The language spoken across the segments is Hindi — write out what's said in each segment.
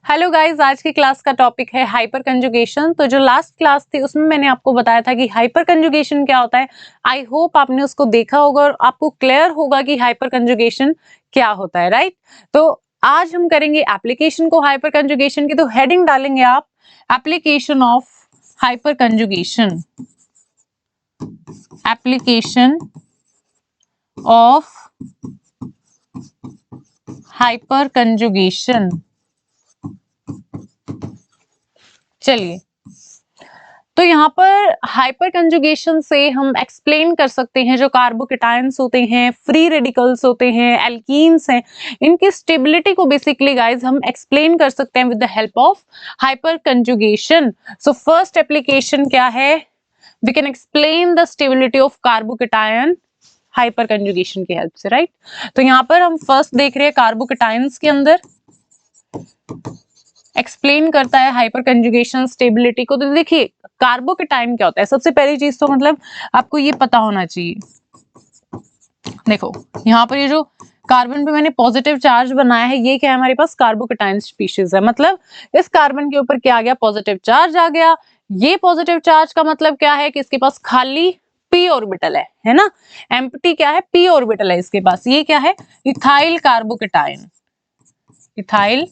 हेलो गाइस, आज की क्लास का टॉपिक है हाइपर कंजुगेशन। तो जो लास्ट क्लास थी उसमें मैंने आपको बताया था कि हाइपर कंजुगेशन क्या होता है। आई होप आपने उसको देखा होगा और आपको क्लियर होगा कि हाइपर कंजुगेशन क्या होता है, राइट। तो आज हम करेंगे एप्लीकेशन को हाइपर कंजुगेशन की। तो हेडिंग डालेंगे आप application of hyper conjugation, application of hyper conjugation. चलिए, तो यहाँ पर हाइपर कंजुगेशन से हम एक्सप्लेन कर सकते हैं जो कार्बोकेटायंस होते हैं, फ्री रेडिकल्स होते हैं, एल्कीन्स हैं, इनकी स्टेबिलिटी को बेसिकली गाइस हम एक्सप्लेन कर सकते हैं with the help of hyper conjugation. So first application क्या है, we can explain the stability of carbocation hyper conjugation की हेल्प से, राइट। तो यहाँ पर हम फर्स्ट देख रहे हैं कार्बोकेटायंस के अंदर एक्सप्लेन करता है हाइपर कंजुगेशन स्टेबिलिटी को। तो देखिए कार्बोकेटाइन क्या होता है, सबसे पहली चीज तो मतलब आपको ये पता होना चाहिए। देखो यहाँ पर ये जो कार्बन पे मैंने पॉजिटिव चार्ज बनाया है, ये क्या है हमारे पास कार्बोकेटाइन स्पीशीज है। मतलब इस कार्बन के ऊपर क्या आ गया, पॉजिटिव चार्ज आ गया। ये पॉजिटिव चार्ज का मतलब क्या है कि इसके पास खाली पी ऑर्बिटल है ना। एम्प्टी क्या है, पी ऑर्बिटल है इसके पास। ये क्या है, इथाइल कार्बोकेटाइन, इथाइल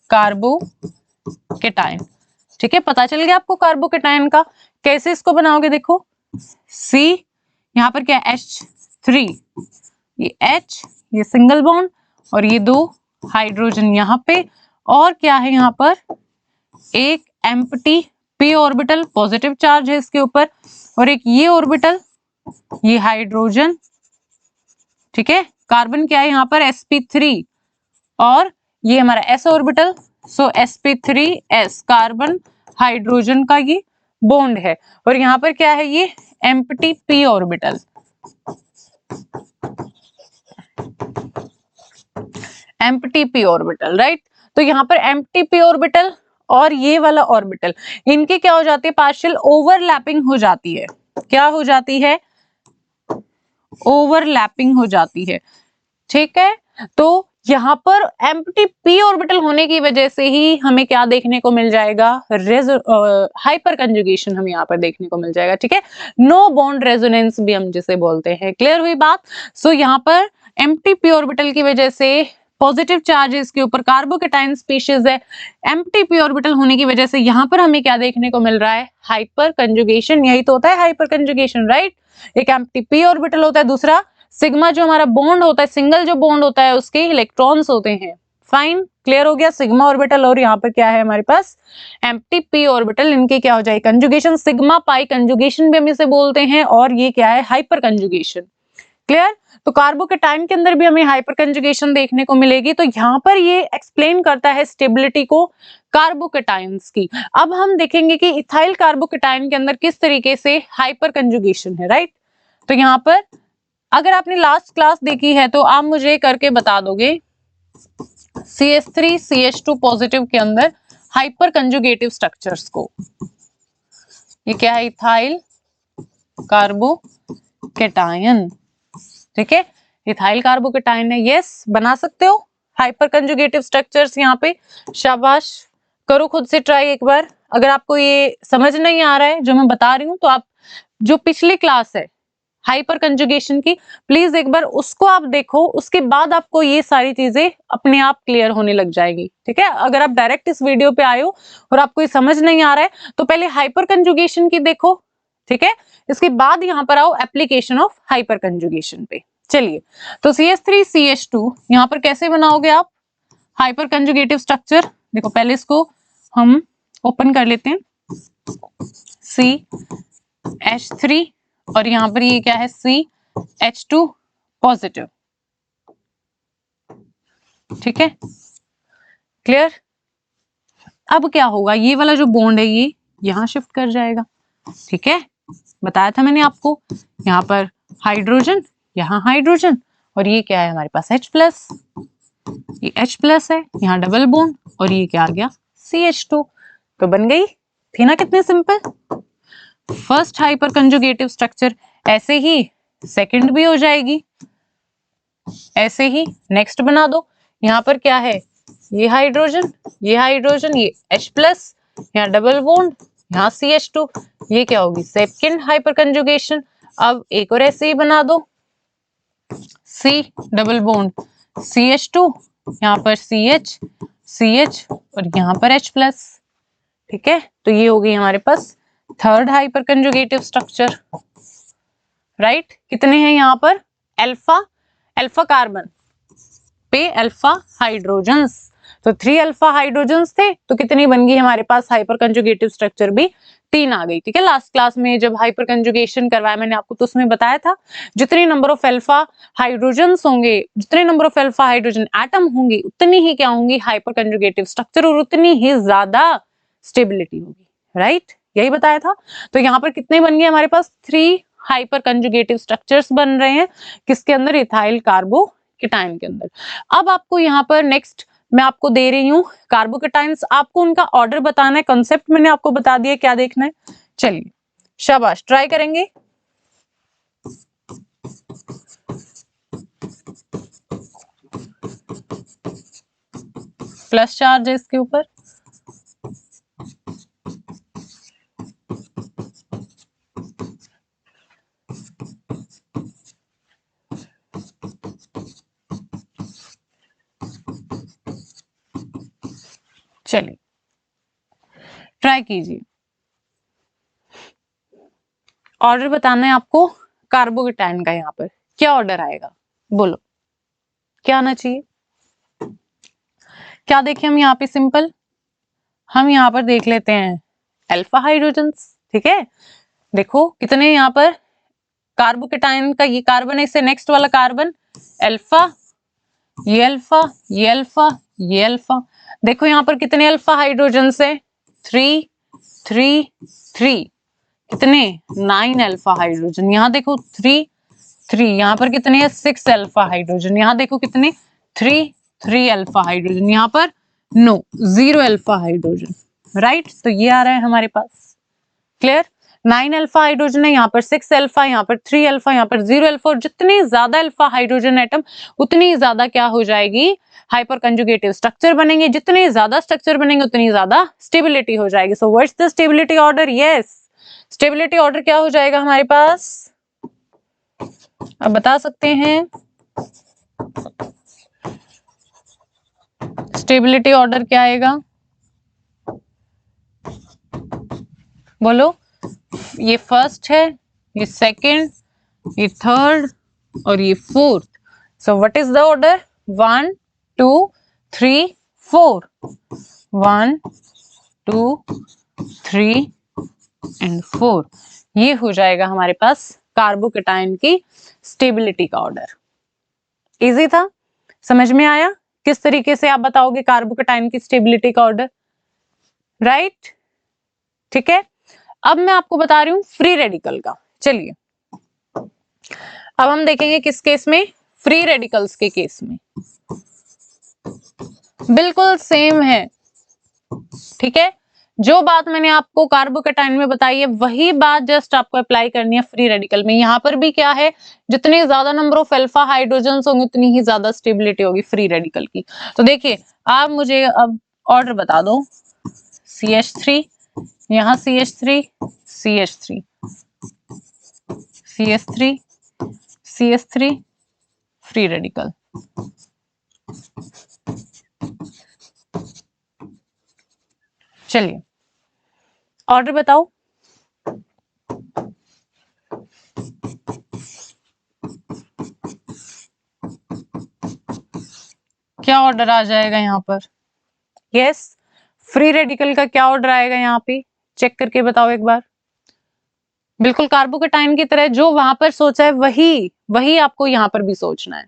कार्बोकेटाइन। ठीक है, पता चल गया आपको कार्बोकेटाइन का। कैसे इसको बनाओगे, देखो सी, यहाँ पर क्या है H3, ये H, ये सिंगल बॉन्ड और ये दो हाइड्रोजन यहाँ पे, और क्या है यहाँ पर एक empty p orbital, positive charge है इसके ऊपर, और एक ये ऑर्बिटल, ये हाइड्रोजन। ठीक है, कार्बन क्या है यहाँ पर sp3 और ये हमारा s ऑर्बिटल। सो sp3s कार्बन हाइड्रोजन का ये बॉन्ड है, और यहाँ पर क्या है ये empty p orbital, empty p orbital, right. तो यहाँ पर एम्प्टी p ऑर्बिटल और ये वाला ऑर्बिटल, इनकी क्या हो जाती है, पार्शियल ओवरलैपिंग हो जाती है। क्या हो जाती है, ओवरलैपिंग हो जाती है। ठीक है, तो यहाँ पर एम्प्टी p ऑर्बिटल होने की वजह से ही हमें क्या देखने को मिल जाएगा, हाइपर कंजुगेशन हमें यहाँ पर देखने को मिल जाएगा। ठीक है, नो बॉन्ड रेजोनेंस भी हम जिसे बोलते हैं। क्लियर हुई बात। सो यहाँ पर एम्प्टी p ऑर्बिटल की वजह से पॉजिटिव चार्जेस के ऊपर कार्बोकेटाइन स्पीशीज है, एम्प्टी p ऑर्बिटल होने की वजह से यहाँ पर हमें क्या देखने को मिल रहा है, हाइपर कंजुगेशन। यही तो होता है हाइपर कंजुगेशन, राइट। एक एम्प्टी p ऑर्बिटल होता है, दूसरा सिग्मा जो हमारा बॉन्ड होता है, सिंगल जो बॉन्ड होता है उसके इलेक्ट्रॉन्स होते हैं। फाइन, क्लियर हो गया। सिग्मा ऑर्बिटल और यहाँ पर क्या है हमारे पास एम्प्टी p ऑर्बिटल, इनकी क्या हो जाएगी कंजुगेशन, सिग्मा पाई कंजुगेशन भी हम इसे बोलते हैं, और ये क्या है हाइपर कंजुगेशन। क्लियर। तो कार्बोकेटाइन के अंदर भी हमें हाइपर कंजुगेशन देखने को मिलेगी। तो यहाँ पर ये एक्सप्लेन करता है स्टेबिलिटी को कार्बोकेटाइंस की। अब हम देखेंगे कि इथाइल कार्बोकेटाइन के अंदर किस तरीके से हाइपर कंजुगेशन है, राइट। तो यहाँ पर अगर आपने लास्ट क्लास देखी है तो आप मुझे करके बता दोगे CH3 CH2 पॉजिटिव के अंदर हाइपर कंजुगेटिव स्ट्रक्चर्स को। ये क्या है, इथाइल कार्बोकेटाइन। ठीक है, इथाइल कार्बोकेटाइन है, यस बना सकते हो हाइपर कंजुगेटिव स्ट्रक्चर्स यहाँ पे। शाबाश, करो खुद से ट्राई एक बार। अगर आपको ये समझ नहीं आ रहा है जो मैं बता रही हूँ, तो आप जो पिछली क्लास है हाइपर कंजुगेशन की, प्लीज एक बार उसको आप देखो, उसके बाद आपको ये सारी चीजें अपने आप क्लियर होने लग जाएगी। ठीक है, अगर आप डायरेक्ट इस वीडियो पे आए हो और आपको ये समझ नहीं आ रहा है तो पहले हाइपर कंजुगेशन की देखो। ठीक है, इसके बाद यहाँ पर आओ एप्लीकेशन ऑफ हाइपर कंजुगेशन पे। चलिए, तो CH3 CH2 यहाँ पर कैसे बनाओगे आप हाइपर कंजुगेटिव स्ट्रक्चर। देखो पहले इसको हम ओपन कर लेते हैं, CH3 और यहाँ पर ये क्या है CH2 पॉजिटिव। ठीक है, क्लियर। अब क्या होगा, ये वाला जो बॉन्ड है ये यहाँ शिफ्ट कर जाएगा। ठीक है, बताया था मैंने आपको, यहाँ पर हाइड्रोजन, यहाँ हाइड्रोजन, और ये क्या है हमारे पास H+, ये H+ है, यहाँ डबल बॉन्ड, और ये क्या आ गया CH2। तो बन गई, थी ना कितनी simple first hyper conjugative structure. ऐसे ही सेकंड भी हो जाएगी, ऐसे ही नेक्स्ट बना दो। यहाँ पर क्या है, ये हाइड्रोजन, ये हाइड्रोजन, ये H प्लस, यहाँ डबल बॉन्ड, यहाँ CH2, ये क्या होगी सेकंड हाइपर कंजुगेशन। अब एक और ऐसे ही बना दो, C डबल बॉन्ड CH2, यहाँ पर CH और यहाँ पर H प्लस। ठीक है, तो ये हो गई हमारे पास third hyper conjugative structure. Right, कितने हैं यहाँ पर अल्फा कार्बन पे अल्फा हाइड्रोजन्स, तो 3 अल्फा हाइड्रोजन्स थे, तो कितनी बन गई हमारे पास हाइपर कंजुगेटिव स्ट्रक्चर भी 3 आ गई। ठीक है, लास्ट क्लास में जब हाइपर कंजुगेशन करवाया मैंने आपको, तो उसमें बताया था जितने नंबर ऑफ अल्फा हाइड्रोजन्स होंगे, जितने number of alpha hydrogen atom होंगे, उतनी ही क्या होंगी हाइपर कंजुगेटिव स्ट्रक्चर और उतनी ही ज्यादा स्टेबिलिटी होगी। राइट, यही बताया था। तो यहाँ पर कितने बन गए हमारे पास 3 हाइपर कंजुगेटिव स्ट्रक्चर्स बन रहे हैं, किसके अंदर, इथाइल कार्बोकेटाइन के अंदर। अब आपको यहाँ पर नेक्स्ट मैं आपको दे रही हूँ कार्बोकेटाइन्स, आपको उनका ऑर्डर बताना है, कंसेप्ट मैंने आपको बता दिया क्या देखना है। चलिए शाबाश, ट्राई करेंगे। प्लस चार्ज है इसके ऊपर, चलिए ट्राई कीजिए। ऑर्डर बताना है आपको कार्बोकेटाइन का, यहाँ पर क्या ऑर्डर आएगा, बोलो क्या आना चाहिए। क्या देखें हम यहाँ पे, सिंपल हम यहाँ पर देख लेते हैं अल्फा हाइड्रोजन्स। ठीक है, देखो कितने यहाँ पर कार्बोकेटाइन का, ये कार्बन है, इससे नेक्स्ट वाला कार्बन अल्फा, ये अल्फा, ये अल्फा, ये अल्फा। देखो यहाँ पर कितने अल्फा हाइड्रोजन्स है, 3 3 3, कितने 9 अल्फा हाइड्रोजन। यहाँ देखो 3 3, यहाँ पर कितने हैं 6 अल्फा हाइड्रोजन। यहाँ देखो कितने 3 3 अल्फा हाइड्रोजन, यहाँ पर नो 0 अल्फा हाइड्रोजन। राइट, तो ये आ रहा है हमारे पास। क्लियर, 9 अल्फा हाइड्रोजन है, यहाँ पर 6 अल्फा, यहाँ पर 3 अल्फा, यहाँ पर 0 अल्फा। और जितनी ज्यादा अल्फा हाइड्रोजन एटम, उतनी ज्यादा क्या हो जाएगी हाइपर कंजुगेटिव स्ट्रक्चर बनेंगे। जितने ज्यादा स्ट्रक्चर बनेंगे उतनी ज्यादा स्टेबिलिटी हो जाएगी। So what's the stability order, yes stability order क्या हो जाएगा हमारे पास, अब बता सकते हैं स्टेबिलिटी ऑर्डर क्या आएगा, बोलो। ये फर्स्ट है, ये सेकंड, ये थर्ड और ये fourth. So what is the order, 1 2 3 4, 1 2 3 and 4। ये हो जाएगा हमारे पास कार्बोकेटाइन की स्टेबिलिटी का ऑर्डर। इजी था, समझ में आया किस तरीके से आप बताओगे कार्बोकेटाइन की स्टेबिलिटी का ऑर्डर। राइट, ठीक है। अब मैं आपको बता रही हूं फ्री रेडिकल का। चलिए अब हम देखेंगे किस केस में, फ्री रेडिकल्स के केस में बिल्कुल सेम है। ठीक है, जो बात मैंने आपको कार्बोकेटाइन में बताई है वही बात जस्ट आपको अप्लाई करनी है फ्री रेडिकल में। यहाँ पर भी क्या है, जितने ज्यादा नंबर ऑफ अल्फा हाइड्रोजन्स होंगे उतनी ही ज्यादा स्टेबिलिटी होगी फ्री रेडिकल की। तो देखिए आप मुझे अब ऑर्डर बता दो, CH3, यहाँ CH3 CH3 CH3 CH3 free radical. चलिए ऑर्डर बताओ, क्या ऑर्डर आ जाएगा यहाँ पर। यस, फ्री रेडिकल का क्या ऑर्डर आएगा यहाँ पे, चेक करके बताओ एक बार। बिल्कुल कार्बोकेटाइन की तरह जो वहां पर सोचा है वही आपको यहाँ पर भी सोचना है।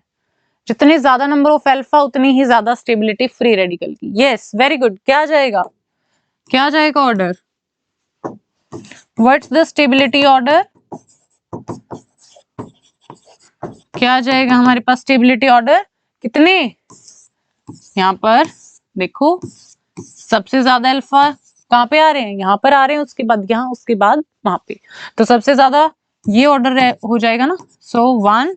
जितने ज्यादा नंबर ऑफ अल्फा उतनी ही ज्यादा स्टेबिलिटी फ्री रेडिकल की। Yes, very good. क्या जाएगा, क्या जाएगा order, what's the stability order, क्या जाएगा हमारे पास स्टेबिलिटी ऑर्डर, कितने, यहाँ पर देखो सबसे ज्यादा अल्फा कहाँ पे आ रहे हैं, यहाँ पर आ रहे हैं, उसके बाद यहाँ, उसके बाद वहां पे। तो सबसे ज्यादा ये ऑर्डर हो जाएगा ना। सो 1,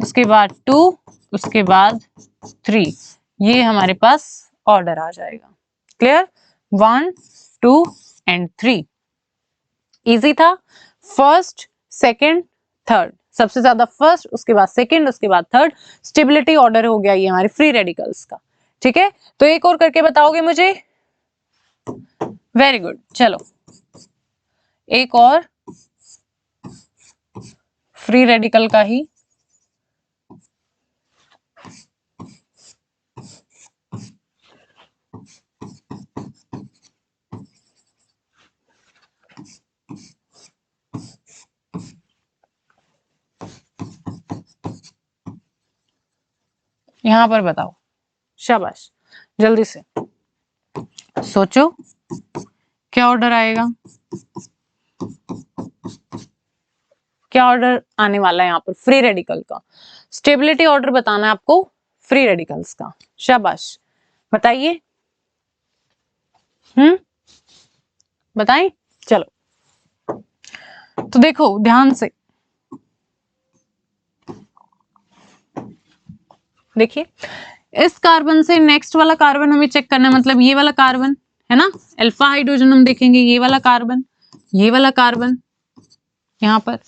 उसके बाद 2, उसके बाद 3, ये हमारे पास ऑर्डर आ जाएगा। क्लियर? 1 2 एंड 3 इजी था। फर्स्ट, सेकंड, थर्ड, सबसे ज्यादा फर्स्ट, उसके बाद सेकंड, उसके बाद थर्ड, स्टेबिलिटी ऑर्डर हो गया ये हमारे फ्री रेडिकल्स का। ठीक है, तो एक और करके बताओगे मुझे? वेरी गुड, चलो एक और फ्री रेडिकल का ही। यहां पर बताओ, शाबाश, जल्दी से सोचो क्या ऑर्डर आएगा, क्या ऑर्डर आने वाला है यहाँ पर फ्री रेडिकल का। स्टेबिलिटी ऑर्डर बताना है आपको फ्री रेडिकल्स का। शाबाश, बताइए। बताएं, चलो तो देखो ध्यान से देखिए, इस कार्बन से नेक्स्ट वाला कार्बन हमें चेक करना है, मतलब ये वाला कार्बन है ना, अल्फा हाइड्रोजन हम देखेंगे, ये वाला कार्बन, ये वाला कार्बन यहाँ पर।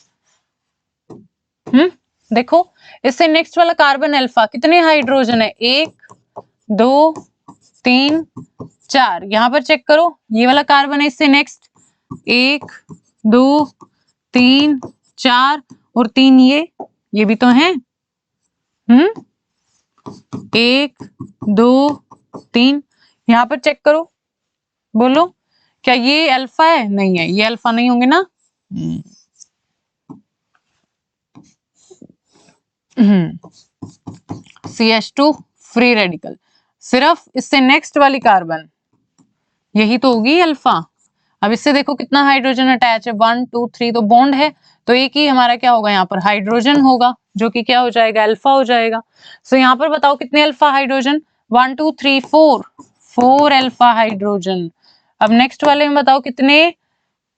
देखो इससे नेक्स्ट वाला कार्बन अल्फा, कितने हाइड्रोजन है? 1 2 3 4, यहां पर चेक करो, ये वाला कार्बन है इससे नेक्स्ट, 1 2 3 4 और 3 ये भी तो हैं। 1 2 3, यहां पर चेक करो, बोलो क्या ये अल्फा है? नहीं है, ये अल्फा नहीं होंगे ना। CH2 फ्री रेडिकल, सिर्फ इससे नेक्स्ट वाली कार्बन यही तो होगी अल्फा। अब इससे देखो कितना हाइड्रोजन अटैच है, 1 2 3, तो बॉन्ड है, तो एक ही हमारा क्या होगा यहाँ पर? हाइड्रोजन होगा, जो कि क्या हो जाएगा? अल्फा हो जाएगा। सो यहाँ पर बताओ कितने अल्फा हाइड्रोजन? 1 2 3 4 alpha hydrogen. अब नेक्स्ट वाले में बताओ कितने?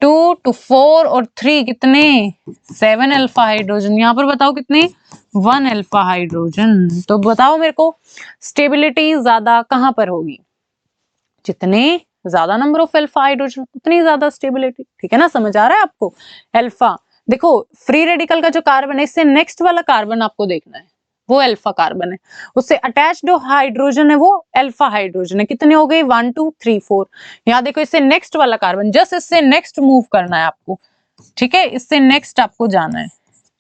2 2 4 और 3 कितने? 7 अल्फा हाइड्रोजन। यहाँ पर बताओ कितने? 1 अल्फा हाइड्रोजन। तो बताओ मेरे को स्टेबिलिटी ज्यादा कहां पर होगी? जितने ज्यादा नंबर ऑफ अल्फा हाइड्रोजन उतनी ज्यादा स्टेबिलिटी। ठीक है ना, समझ आ रहा है आपको? अल्फा, देखो फ्री रेडिकल का जो कार्बन है इससे नेक्स्ट वाला कार्बन आपको देखना है, वो अल्फा कार्बन है, उससे अटैच्ड जो हाइड्रोजन है वो अल्फा हाइड्रोजन है। कितने हो गए? 1 2 3 4। यहाँ देखो इससे नेक्स्ट वाला कार्बन, जस्ट इससे नेक्स्ट मूव करना है आपको। ठीक है, इससे नेक्स्ट आपको जाना है।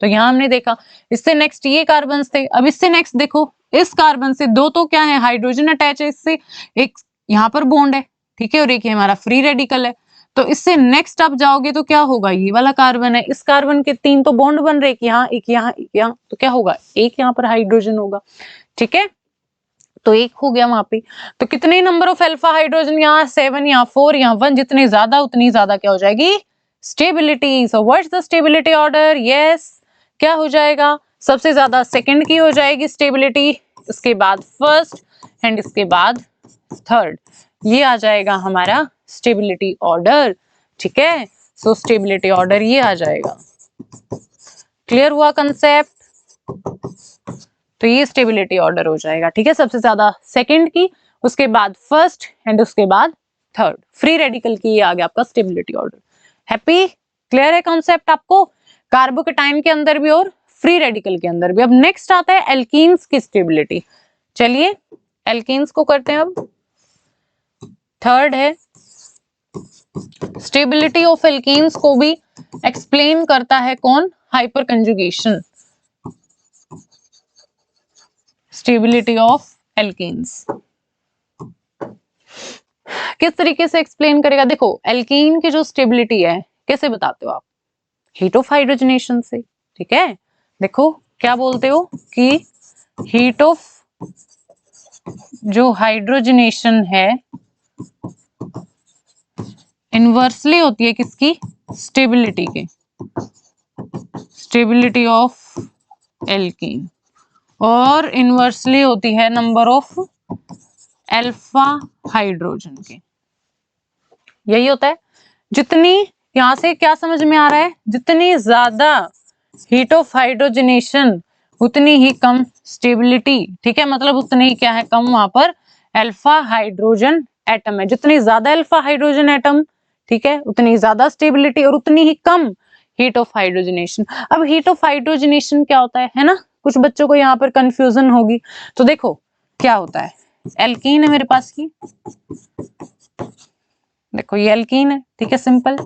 तो यहाँ हमने देखा इससे नेक्स्ट ये कार्बन थे, अब इससे नेक्स्ट देखो, इस कार्बन से दो तो क्या है? हाइड्रोजन अटैच है, इससे एक यहाँ पर बॉन्ड है, ठीक है, और एक हमारा फ्री रेडिकल है। तो इससे नेक्स्ट आप जाओगे तो क्या होगा? ये वाला कार्बन है, इस कार्बन के 3 तो बॉन्ड बन रहे, एक यहाँ एक यहाँ एक यहाँ, तो क्या होगा? एक यहाँ पर हाइड्रोजन होगा। ठीक है, तो एक हो गया वहां पे। तो कितने नंबर ऑफ अल्फा हाइड्रोजन? यहाँ 7, यहाँ 4, यहाँ 1, जितने ज्यादा उतनी ज्यादा क्या हो जाएगी? Stability. So what's the stability order? Yes, क्या हो जाएगा? सबसे ज्यादा सेकंड की हो जाएगी स्टेबिलिटी, इसके बाद फर्स्ट एंड इसके बाद थर्ड, ये आ जाएगा हमारा स्टेबिलिटी ऑर्डर। ठीक है, सो स्टेबिलिटी ऑर्डर ये आ जाएगा। क्लियर हुआ कंसेप्ट? तो ये स्टेबिलिटी ऑर्डर हो जाएगा। ठीक है, सबसे ज्यादा सेकंड की, उसके बाद फर्स्ट एंड उसके बाद थर्ड। फ्री रेडिकल की ये आ गया आपका स्टेबिलिटी ऑर्डर। हैप्पी? क्लियर है कॉन्सेप्ट आपको? कार्बोकेटाइन के अंदर भी और फ्री रेडिकल के अंदर भी। अब नेक्स्ट आता है एल्कीन्स की स्टेबिलिटी। चलिए एल्कीन्स को करते हैं। अब थर्ड है, स्टेबिलिटी ऑफ एल्कीन्स को भी एक्सप्लेन करता है कौन? Hyper conjugation. Stability of alkenes किस तरीके से एक्सप्लेन करेगा? देखो एल्कीन की जो स्टेबिलिटी है कैसे बताते हो आप? हीट ऑफ हाइड्रोजनेशन से। ठीक है, देखो क्या बोलते हो कि हीट ऑफ जो हाइड्रोजनेशन है इनवर्सली होती है किसकी? स्टेबिलिटी के, स्टेबिलिटी ऑफ एल्कीन, और इनवर्सली होती है नंबर ऑफ अल्फा हाइड्रोजन के। यही होता है। जितनी, यहां से क्या समझ में आ रहा है? जितनी ज्यादा हीट ऑफ हाइड्रोजनेशन उतनी ही कम स्टेबिलिटी। ठीक है, मतलब उतनी ही क्या है? कम वहां पर अल्फा हाइड्रोजन एटम है। जितनी ज्यादा अल्फा हाइड्रोजन एटम, ठीक है, उतनी ज्यादा स्टेबिलिटी और उतनी ही कम हीट ऑफ हाइड्रोजनेशन। अब हीट ऑफ हाइड्रोजनेशन क्या होता है ना, कुछ बच्चों को यहाँ पर कंफ्यूजन होगी। तो देखो क्या होता है, एल्कीन है मेरे पास की, देखो ये एल्कीन है, ठीक है, सिंपल।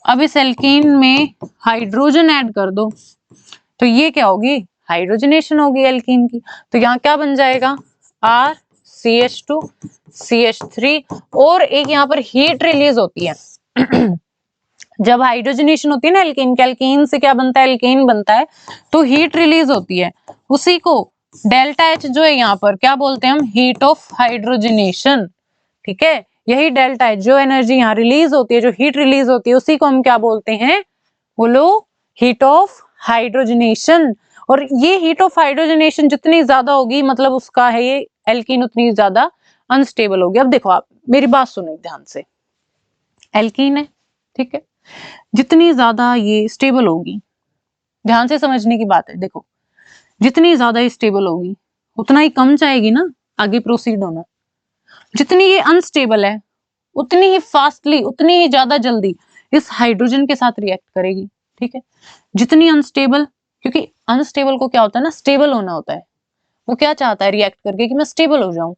अब इस एल्कीन में हाइड्रोजन ऐड कर दो तो ये क्या होगी, हाइड्रोजनेशन होगी एल्कीन की। तो यहाँ क्या बन जाएगा, R CH2 CH3, और एक यहाँ पर हीट रिलीज होती है जब हाइड्रोजनेशन होती है ना एल्कीन के, एल्कीन से क्या बनता है, एल्केन बनता है, तो हीट रिलीज होती है, उसी को डेल्टा H जो है यहाँ पर क्या बोलते हैं हम, हीट ऑफ हाइड्रोजनेशन, ठीक है। यही डेल्टा H जो एनर्जी यहाँ रिलीज होती है, जो हीट रिलीज होती है, उसी को हम क्या बोलते हैं, बोलो, हीट ऑफ हाइड्रोजनेशन। और ये हीट ऑफ हाइड्रोजनेशन जितनी ज्यादा होगी, मतलब उसका है ये एल्कीन उतनी ज्यादा अनस्टेबल होगी। अब देखो आप मेरी बात सुनो ध्यान से, एल्कीन है, ठीक है, जितनी ज्यादा ये स्टेबल होगी, ध्यान से समझने की बात है, देखो जितनी ज्यादा स्टेबल होगी उतना ही कम चाहेगी ना आगे प्रोसीड होना। जितनी ये अनस्टेबल है उतनी ही फास्टली, उतनी ही ज्यादा जल्दी इस हाइड्रोजन के साथ रिएक्ट करेगी, ठीक है। जितनी अनस्टेबल, क्योंकि अनस्टेबल को क्या होता है ना, स्टेबल होना होता है, वो क्या चाहता है रिएक्ट करके कि मैं स्टेबल हो जाऊं।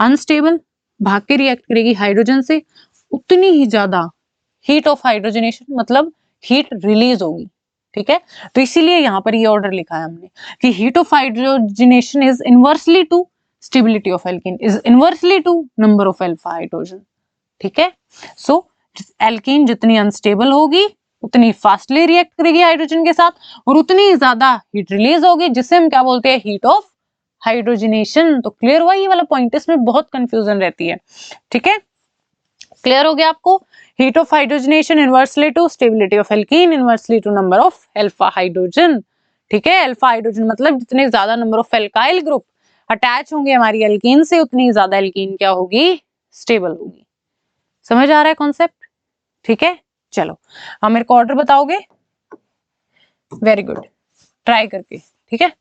अनस्टेबल भाग के रिएक्ट करेगी हाइड्रोजन से, उतनी ही ज्यादा हीट ऑफ हाइड्रोजनेशन मतलब हीट रिलीज होगी, ठीक है। तो इसीलिए यहाँ पर ये ऑर्डर लिखा है हमने कि heat of hydrogenation is inversely to stability of alkene, is inversely to number of alpha hydrogen, ठीक है। सो एल्कीन जितनी अनस्टेबल होगी उतनी फास्टली रिएक्ट करेगी हाइड्रोजन के साथ, और उतनी ज्यादा हीट रिलीज होगी, जिसे हम क्या बोलते हैं, हीट ऑफ हाइड्रोजनेशन। तो क्लियर हुआ ये वाला पॉइंट, इसमें बहुत कंफ्यूजन रहती है, ठीक है। क्लियर हो गया आपको, heat of hydrogenation inversely to stability of alkene, inversely to number of alpha hydrogen, ठीक है। अल्फा हाइड्रोजन मतलब जितने ज्यादा number of alkyl group attach होंगे हमारी एल्कीन से, उतनी ज्यादा एल्कीन क्या होगी, स्टेबल होगी। समझ आ रहा है कॉन्सेप्ट, ठीक है। चलो अब मेरे को ऑर्डर बताओगे, वेरी गुड, ट्राई करके, ठीक है।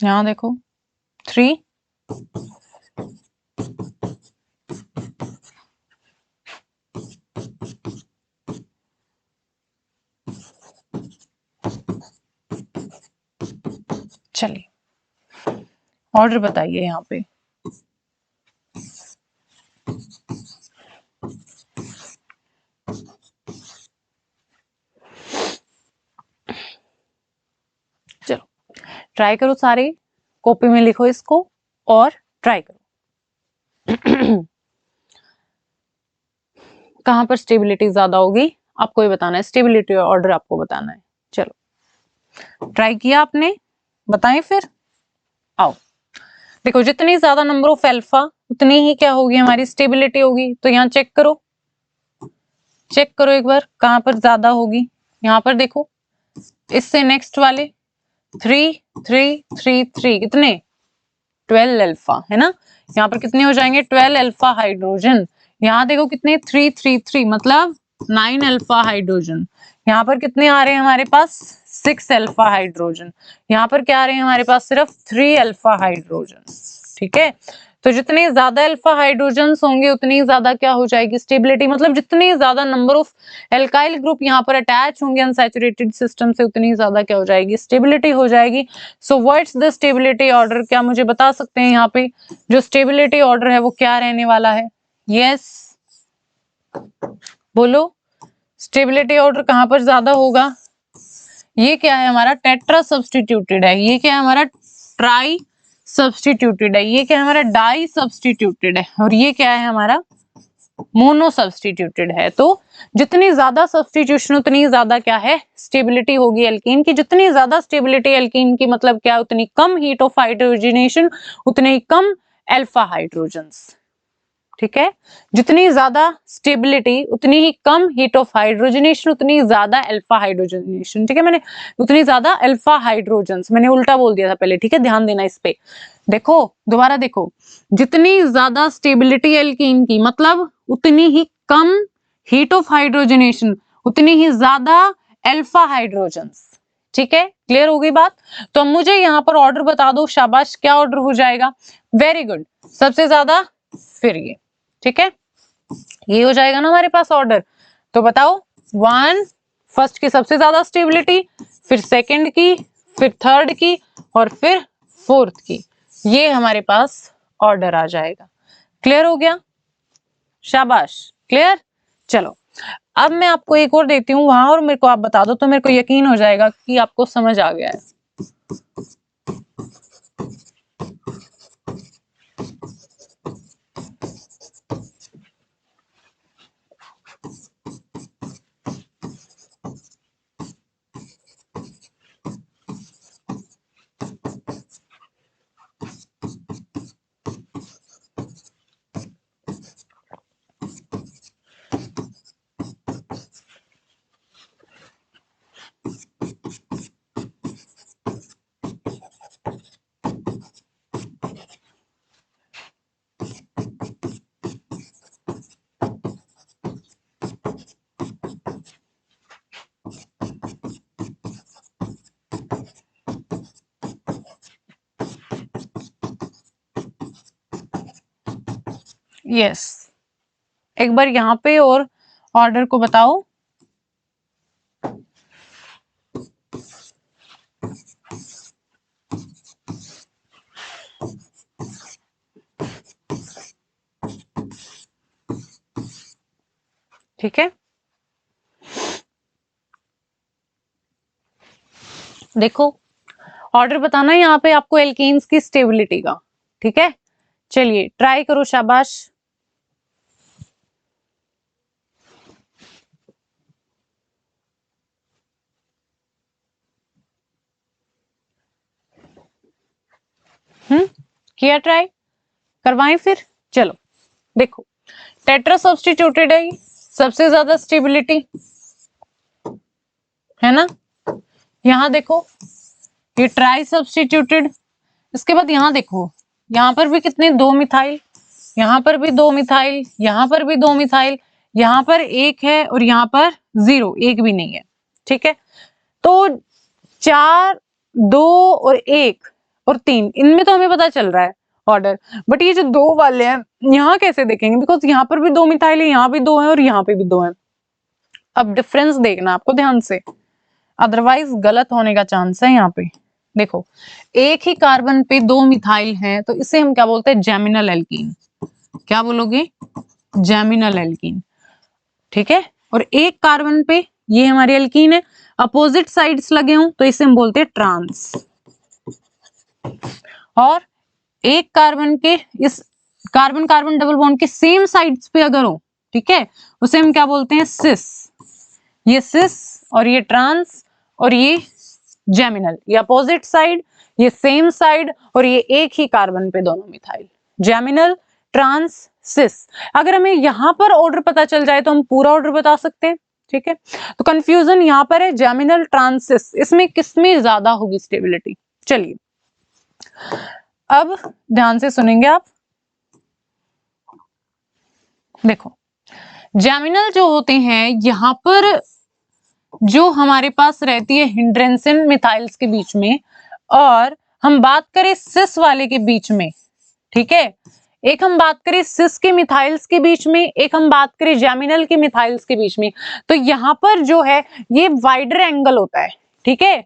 यहां देखो 3, चलिए ऑर्डर बताइए यहाँ पे। चलो ट्राई करो, सारे कॉपी में लिखो इसको और ट्राई करो कहां पर स्टेबिलिटी ज्यादा होगी आपको ये बताना है, स्टेबिलिटी ऑर्डर आपको बताना है। चलो ट्राई किया आपने, बताएं फिर, आओ देखो जितनी ज्यादा नंबर ऑफ अल्फा उतनी ही क्या होगी, हमारी स्टेबिलिटी होगी। तो यहाँ चेक करो, चेक करो एक बार कहां पर ज्यादा होगी। यहाँ पर देखो इससे नेक्स्ट वाले 3 3 3 3 कितने, 12 अल्फा है ना। यहाँ पर कितने हो जाएंगे, 12 अल्फा हाइड्रोजन। यहाँ देखो कितने, 3 3 3 मतलब 9 अल्फा हाइड्रोजन। यहाँ पर कितने आ रहे हैं हमारे पास, 6 अल्फा हाइड्रोजन। यहाँ पर क्या आ रहे हैं हमारे पास, सिर्फ 3 अल्फा हाइड्रोजन, ठीक है। तो जितने ज्यादा अल्फा हाइड्रोजन होंगे उतनी ज्यादा क्या हो जाएगी, स्टेबिलिटी, मतलब जितनी ज्यादा नंबर ऑफ एल्काइल ग्रुप यहाँ पर अटैच होंगे अनसैचुरेटेड सिस्टम से, उतनी ज्यादा क्या हो जाएगी, स्टेबिलिटी हो जाएगी। So what's the stability order, क्या मुझे बता सकते हैं यहाँ पे जो स्टेबिलिटी ऑर्डर है वो क्या रहने वाला है। यस बोलो, स्टेबिलिटी ऑर्डर कहां पर ज्यादा होगा। ये क्या है हमारा, टेट्रा सब्स्टिट्यूटेड है, ये क्या है हमारा, ट्राई सब्स्टिट्यूटेड है, ये क्या है हमारा, डाई सब्स्टिट्यूटेड है, और ये क्या है हमारा, मोनो सब्स्टिट्यूटेड है। तो जितनी ज्यादा सब्स्टिट्यूशन उतनी ज्यादा क्या है, स्टेबिलिटी होगी एल्कीन की। जितनी ज्यादा स्टेबिलिटी एल्कीन की मतलब क्या, उतनी कम हीट ऑफ हाइड्रोजनेशन, उतने ही कम अल्फा हाइड्रोजन्स, ठीक है, जितनी ज्यादा स्टेबिलिटी उतनी ही कम हीट ऑफ हाइड्रोजनेशन, उतनी ज्यादा अल्फा हाइड्रोजनेशन। ठीक है, मैंने उतनी ज्यादा अल्फा हाइड्रोजन्स, मैंने उल्टा बोल दिया था पहले। ठीक है, ध्यान देना इस पे। देखो दोबारा देखो, जितनी ज्यादा स्टेबिलिटी एल्कीन की मतलब उतनी ही कम हीट ऑफ हाइड्रोजनेशन, उतनी ही ज्यादा अल्फा हाइड्रोजन्स। ठीक है, क्लियर हो गई बात। तो अब मुझे यहाँ पर ऑर्डर बता दो, शाबाश, क्या ऑर्डर हो जाएगा? वेरी गुड, सबसे ज्यादा फिर ये। ठीक है, ये हो जाएगा ना हमारे पास ऑर्डर। तो बताओ, 1 फर्स्ट की सबसे ज्यादा स्टेबिलिटी, फिर सेकंड की, फिर थर्ड की, और फिर फोर्थ की, ये हमारे पास ऑर्डर आ जाएगा। क्लियर हो गया? शाबाश, क्लियर। चलो अब मैं आपको एक और देती हूँ वहां, और मेरे को आप बता दो तो मेरे को यकीन हो जाएगा कि आपको समझ आ गया है। यस, एक बार यहाँ पे और ऑर्डर को बताओ। ठीक है, देखो ऑर्डर बताना है यहाँ पे आपको एल्कीन्स की स्टेबिलिटी का। ठीक है, चलिए ट्राई करो, शाबाश। किया ट्राई, करवाएं फिर। चलो देखो, टेट्रा सब्स्टिट्यूटेड है, सबसे ज्यादा स्टेबिलिटी है ना। यहाँ देखो ये ट्राई सब्स्टिट्यूटेड, इसके बाद यहाँ देखो, यहाँ पर भी कितने, 2 मिथाइल, यहाँ पर भी 2 मिथाइल, यहाँ पर भी 2 मिथाइल, यहाँ पर 1 है और यहाँ पर 0, 1 भी नहीं है। ठीक है, तो 4, 2 और 1 और 3, इनमें तो हमें पता चल रहा है ऑर्डर, बट ये जो 2 वाले हैं यहाँ कैसे देखेंगे? बिकॉज यहाँ पर भी 2 मिथाइल है, यहाँ भी 2 है और यहाँ पे भी 2 है। अब डिफरेंस देखना आपको ध्यान से, अदरवाइज गलत होने का चांस है। यहाँ पे देखो, एक ही कार्बन पे 2 मिथाइल हैं, तो इसे हम क्या बोलते हैं? जैमिनल एल्कीन। क्या बोलोगे? जैमिनल एल्कीन। ठीक है, और एक कार्बन पे ये हमारी एल्कीन है, अपोजिट साइड्स लगे हों तो इसे हम बोलते हैं ट्रांस। और एक कार्बन के इस कार्बन कार्बन डबल बॉन्ड के सेम साइड्स पे अगर हो, ठीक है, उसे हम क्या बोलते हैं? सिस। ये सिस और ये ट्रांस और ये जैमिनल, ये अपोजिट साइड, ये सेम साइड, और ये एक ही कार्बन पे दोनों मिथाइल। जैमिनल, ट्रांस, सिस। अगर हमें यहां पर ऑर्डर पता चल जाए तो हम पूरा ऑर्डर बता सकते हैं। ठीक है, तो कंफ्यूजन यहां पर है जैमिनल, ट्रांस, सिस, इसमें किसमें ज्यादा होगी स्टेबिलिटी? चलिए अब ध्यान से सुनेंगे आप। देखो, जैमिनल जो होते हैं, यहां पर जो हमारे पास रहती है हिंड्रेंसिन मिथाइल्स के बीच में, और हम बात करें सिस वाले के बीच में, ठीक है, एक हम बात करें सिस के मिथाइल्स के बीच में, एक हम बात करें जैमिनल के मिथाइल्स के बीच में, तो यहां पर जो है ये वाइडर एंगल होता है। ठीक है,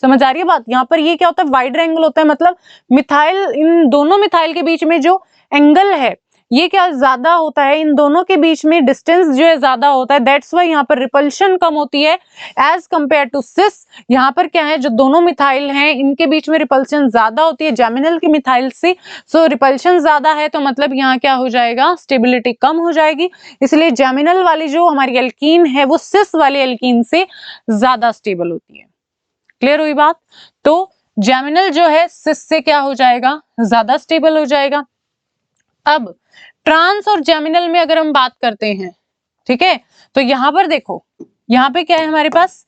समझ आ रही है बात? यहाँ पर ये क्या होता है? वाइडर एंगल होता है, मतलब मिथाइल, इन दोनों मिथाइल के बीच में जो एंगल है ये क्या ज्यादा होता है, इन दोनों के बीच में डिस्टेंस जो है ज्यादा होता है, दैट्स वाई यहाँ पर रिपल्शन कम होती है एज कंपेयर टू सिस। यहाँ पर क्या है, जो दोनों मिथाइल हैं इनके बीच में रिपल्शन ज्यादा होती है जैमिनल के मिथाइल से। सो रिपल्शन ज्यादा है तो मतलब यहाँ क्या हो जाएगा? स्टेबिलिटी कम हो जाएगी, इसलिए जैमिनल वाली जो हमारी एल्कीन है वो सिस वाली एल्कीन से ज्यादा स्टेबल होती है। क्लियर हुई बात? तो जैमिनल जो है सिस से क्या हो जाएगा? ज्यादा स्टेबल हो जाएगा। अब ट्रांस और जेमिनल में अगर हम बात करते हैं, ठीक है, तो यहां पर देखो, यहां पे क्या है हमारे पास,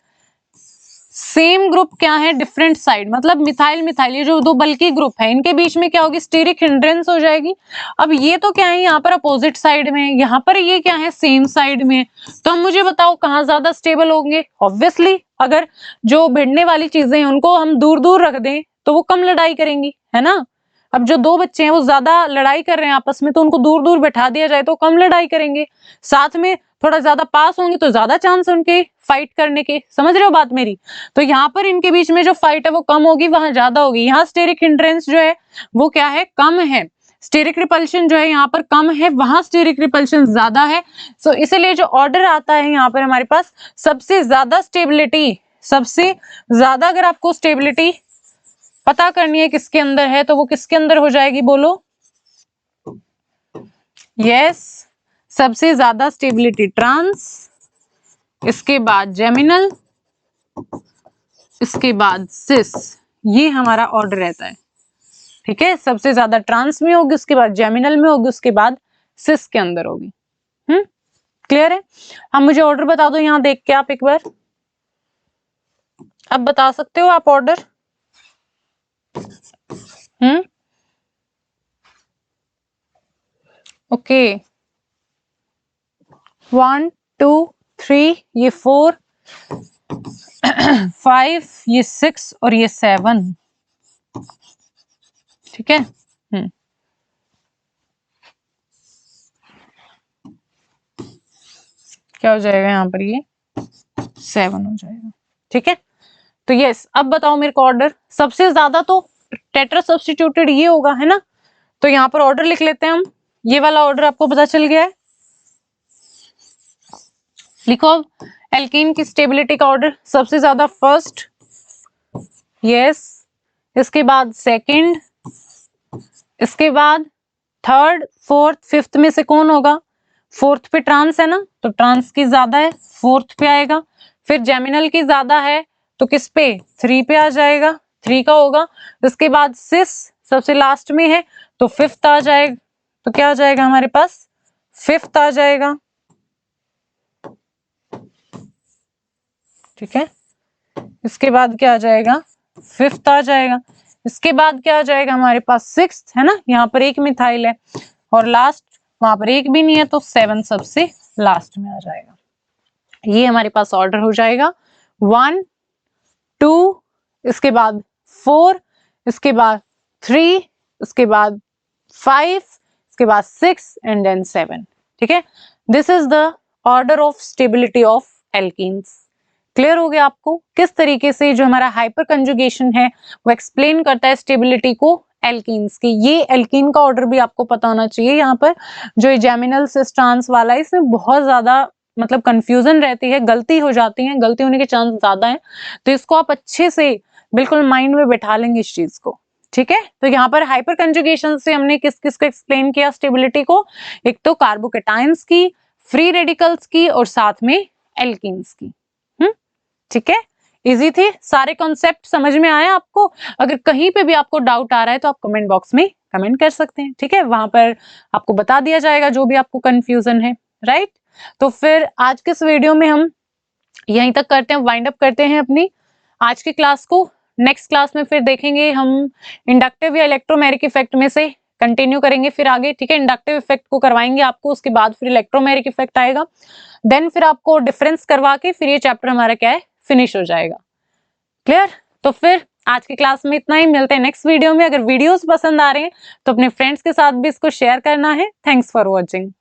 सेम ग्रुप क्या है, डिफरेंट साइड, मतलब मिथाइल मिथाइल, ये जो दो बल्कि ग्रुप है इनके बीच में क्या होगी, स्टीरिक हिंड्रेंस हो जाएगी। अब ये तो क्या है यहाँ पर अपोजिट साइड में, यहाँ पर ये क्या है सेम साइड में, तो अब मुझे बताओ कहाँ ज्यादा स्टेबल होंगे। ऑब्वियसली अगर जो भिड़ने वाली चीजें हैं उनको हम दूर दूर रख दें तो वो कम लड़ाई करेंगी, है ना। अब जो दो बच्चे हैं वो ज्यादा लड़ाई कर रहे हैं आपस में, तो उनको दूर दूर बैठा दिया जाए तो कम लड़ाई करेंगे। साथ में थोड़ा ज्यादा पास होंगे तो ज्यादा चांस उनके फाइट करने के, समझ रहे हो बात मेरी। तो यहाँ पर इनके बीच में जो फाइट है वो कम होगी, वहां ज्यादा होगी। यहाँ स्टेरिक हिंड्रेंस जो है वो क्या है, कम है। स्टेरिक रिपल्शन जो है यहाँ पर कम है, वहां स्टेरिक रिपल्शन ज्यादा है। सो इसीलिए जो ऑर्डर आता है यहाँ पर हमारे पास, सबसे ज्यादा स्टेबिलिटी, सबसे ज्यादा अगर आपको स्टेबिलिटी पता करनी है किसके अंदर है तो वो किसके अंदर हो जाएगी, बोलो। यस, सबसे ज्यादा स्टेबिलिटी ट्रांस, इसके बाद जेमिनल, इसके बाद सिस, ये हमारा ऑर्डर रहता है, ठीक है। सबसे ज्यादा ट्रांस में होगी, उसके बाद जेमिनल में होगी, उसके बाद सिस के अंदर होगी। क्लियर है। अब मुझे ऑर्डर बता दो यहां देख के आप एक बार, अब बता सकते हो आप ऑर्डर। ओके, 1 2 3, ये 4 5, ये 6 और ये 7, ठीक है। क्या हो जाएगा यहाँ पर, ये 7 हो जाएगा, ठीक है। तो यस, अब बताओ मेरे को ऑर्डर, सबसे ज्यादा तो टेट्रा सब्स्टिट्यूटेड ये होगा, है ना। तो यहाँ पर ऑर्डर लिख लेते हैं हम, ये वाला ऑर्डर आपको पता चल गया है। लिखो एल्कीन की स्टेबिलिटी का ऑर्डर, सबसे ज्यादा फर्स्ट, यस, इसके बाद सेकंड, इसके बाद थर्ड, फोर्थ, फिफ्थ में से कौन होगा, फोर्थ पे ट्रांस है ना, तो ट्रांस की ज्यादा है, फोर्थ पे आएगा। फिर जेमिनल की ज्यादा है तो किस पे, 3 पे आ जाएगा, 3 का होगा। इसके बाद सिस सबसे लास्ट में है तो फिफ्थ आ जाएगा, तो क्या आ जाएगा हमारे पास, फिफ्थ आ जाएगा, ठीक है। इसके बाद क्या आ जाएगा, फिफ्थ आ जाएगा। इसके बाद क्या आ जाएगा हमारे पास, सिक्स्थ, है ना, यहाँ पर एक मिथाइल है, और लास्ट वहां पर एक भी नहीं है तो 7 सबसे लास्ट में आ जाएगा। ये हमारे पास ऑर्डर हो जाएगा 1 2, इसके बाद 4, इसके बाद 3, इसके बाद 5, इसके बाद 6 एंड देन 7, ठीक है। This is the order of stability of alkenes. Clear हो गया आपको किस तरीके से जो हमारा हाइपर कंजुगेशन है वो एक्सप्लेन करता है स्टेबिलिटी को एल्कीन्स की। ये एल्कीन का ऑर्डर भी आपको पता होना चाहिए। यहाँ पर जो जेमिनल सिस ट्रांस वाला है इसमें बहुत ज्यादा मतलब कंफ्यूजन रहती है, गलती हो जाती है, गलती होने के चांस ज्यादा है, तो इसको आप अच्छे से बिल्कुल माइंड में बैठा लेंगे इस चीज को, ठीक है। तो यहाँ पर हाइपर कंजुगेशन से हमने किस किस को एक्सप्लेन किया स्टेबिलिटी को, एक तो कार्बोकेटाइंस की, फ्री रेडिकल्स की और साथ में एल्कीन्स की, ठीक है। इजी थी, सारे कॉन्सेप्ट समझ में आए आपको। अगर कहीं पे भी आपको डाउट आ रहा है तो आप कमेंट बॉक्स में कमेंट कर सकते हैं, ठीक है। वहां पर आपको बता दिया जाएगा जो भी आपको कंफ्यूजन है, राइट। तो फिर आज के इस वीडियो में हम यहीं तक करते हैं, वाइंड अप करते हैं अपनी आज की क्लास को। नेक्स्ट क्लास में फिर देखेंगे हम इंडक्टिव या इलेक्ट्रोमेरिक इफेक्ट में से कंटिन्यू करेंगे फिर आगे, ठीक है। इंडक्टिव इफेक्ट को करवाएंगे आपको, उसके बाद फिर इलेक्ट्रोमेरिक इफेक्ट आएगा, देन फिर आपको डिफरेंस करवा के फिर ये चैप्टर हमारा क्या है फिनिश हो जाएगा। क्लियर। तो फिर आज की क्लास में इतना ही, मिलते हैं नेक्स्ट वीडियो में। अगर वीडियोस पसंद आ रहे हैं तो अपने फ्रेंड्स के साथ भी इसको शेयर करना है। Thanks for watching.